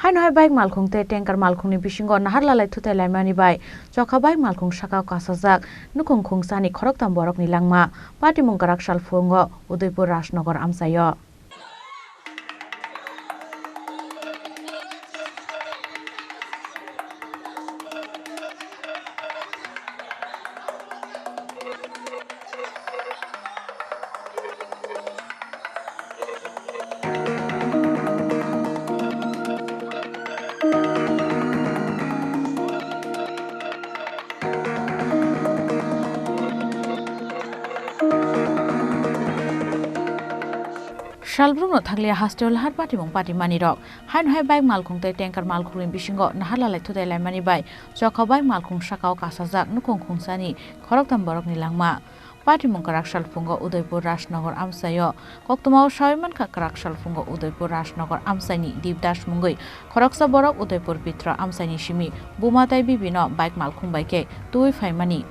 Hai baik Malkhung te tanker Malkhungni Bisingo naharlalai Thutailaimani bai Chokha baik Malkhung sakao kasajak nukung Khungsa ni Khoroktham Borokni Langma Pati mungkarak salfungo Udaipur Rajnagar amsayo. Shalbrungno thanglia hostel har pati mani rok hai baik Malkhung te tanker Malkhungni Bisingo naharlalai Thutailaimani bai Chokha baik Malkhung sakao kasajak nukung Khungsa ni Khoroktham Borokni Langma Pati mungkarak salfungo Udaipur Rajnagar amsayo koktomao shaiman karak salfungo Udaipur Rajnagar amsaini dibdas mungui Khoroksa borok Udaipur pitra amsaini shimi bumatai bibino baik Malkhung baike tui faimani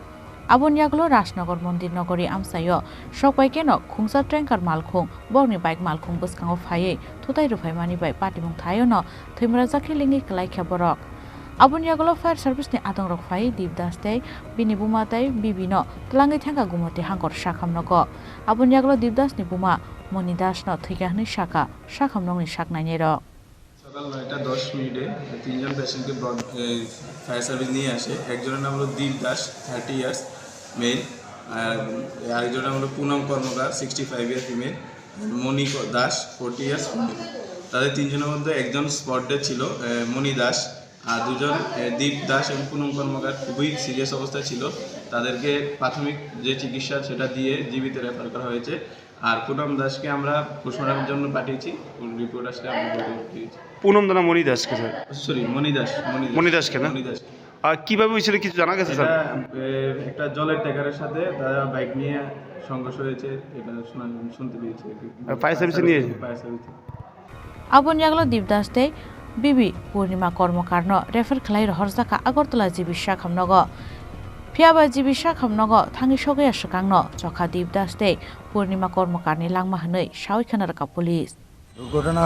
Abonyaglo Rajnagar Mondir Nagori amsayo shokbaike no Khungsa tanker Malkhung borni baik Malkhung buskango phaye Thutailaimani bai pati mung thayo no thimra jakhi lingi klai khaborok Abonyaglo fire service ni atongrok phaye dibdaste bini bumatai bibino tlangai thangka gumote hangkor sakhamnogo Abonyaglo dibdas ni buma monidas no thikahni sakhamnongni saknainero সকাল 9:10 তিনজন পেশেন্টকে fire service নিয়ে আসে একজনের নাম হলো দীপ Das 30 years male আর আরেকজনের নাম হলো পুনম কর্মকার 65 ইয়ার ফিমেল মনি দাস 40 ইয়ার্স ফিমেল তাদের তিনজনের মধ্যে একজন স্পট ডেড ছিল মনি দাস আর দুজন দীপ দাস এবং পুনম কর্মকার খুবই সিরিয়াস অবস্থায় ছিল তাদেরকে প্রাথমিক যে চিকিৎসা সেটা দিয়ে জীবিত রেফার করা হয়েছে আর পুনম দাসকে আমরা পোস্টমর্টমের জন্য পাঠিয়েছি রিপোর্ট আসলে আমরা পাঠিয়েছি পুনম দানা মনি দাসকে স্যার সরি মনি দাসকে না মনি দাস আর কিভাবে হয়েছিল কিছু জানা গেছে স্যার একটা জলের ট্যাঙ্কারের সাথে তারা বাইক নিয়ে সংঘর্ষ হয়েছে এটা শুনতে পেয়েছি ফায়ার সার্ভিসে নিয়ে ফায়ার সার্ভিসে Abonyaglo dibdaste bibi Purnima Kormokarno refer khlai horjaka Agartala jibi sakhamnogo Phiaba jibi sakhamnogo thangi sogaya sakangno Chokha dibdaste Purnima Kormokarni Langma hnoi Shawikhanarka police দুর্ঘটনা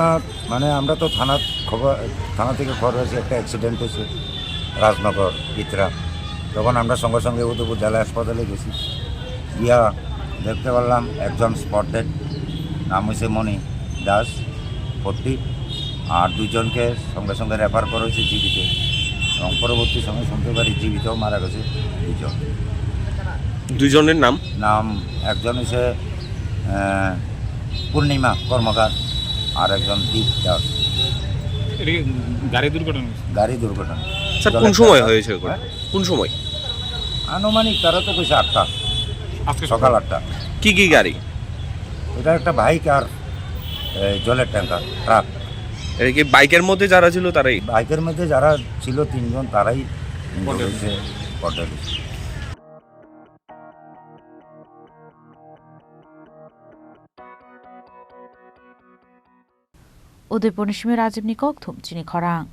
মানে আমরা তো থানা থেকে খবর হয়েছে একটা অ্যাক্সিডেন্ট হয়েছে রাজনগর পিতরা তখন আমরা সঙ্গে সঙ্গে উদয়পুর জেলা হাসপাতালে গেছি গিয়া দেখতে পারলাম একজন স্পট ডেড নাম হয়েছে মণি দাস 40 আর দুজনকে সঙ্গে সঙ্গে রেফার করা হয়েছে জীবিত এবং পরবর্তী সময় শুনতে পারি জীবিতও মারা গেছে দুজনের নাম একজন হচ্ছে পূর্ণিমা কর্মকার আর একজন দীপ দাস গাড়ি দুর্ঘটনা স্যার কোন সময় হয়েছে কোন সময় আনুমানিক তারা তো কইছে 8টা সকাল 8টা কি গাড়ি এটা একটা বাইক আর জলের ট্যাঙ্কার ট্রাক এটা কি বাইকের মধ্যে যারা ছিল তারাই বাইকের মধ্যে যারা ছিল তিনজন তারাই হয়েছে পটল Udaipur Nishmi Rajib Nikok Thum Chini Khorang